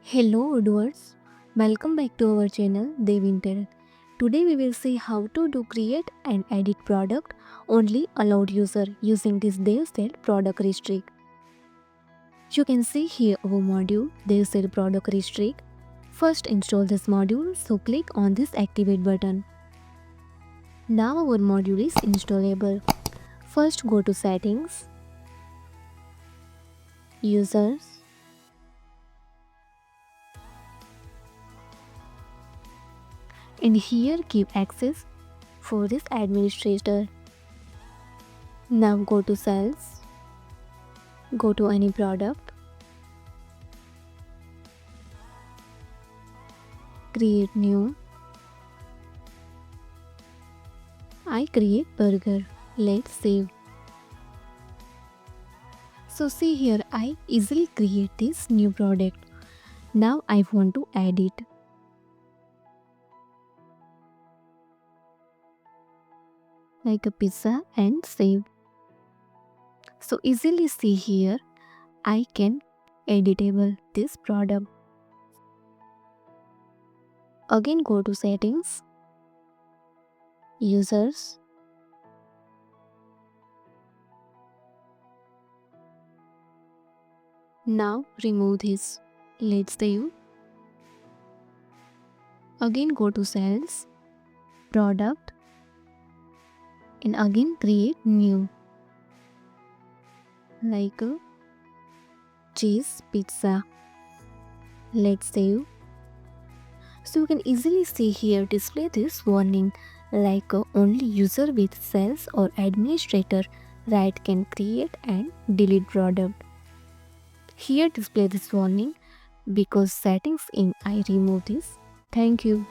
Hello Odooers, welcome back to our channel Devintelle. Today we will see how to create and edit product only allowed user using this Devset product restrict. You can see here our module Devset product restrict. First install this module, so click on this activate button. Now our module is installable. First go to settings, users, and here give access for this administrator. Now go to sales, go to any product, create new. I create burger. Let's save. So see here, I easily create this new product. Now I want to add it. Like a pizza and save. So easily see here, I can editable this product. Again go to settings, users, now remove this. Let's save. Again go to sales, product, and again create new. Like a cheese pizza. Let's save. So you can easily see here display this warning like only user with sales or administrator right can create and delete product. Here display this warning because settings in I remove this. Thank you.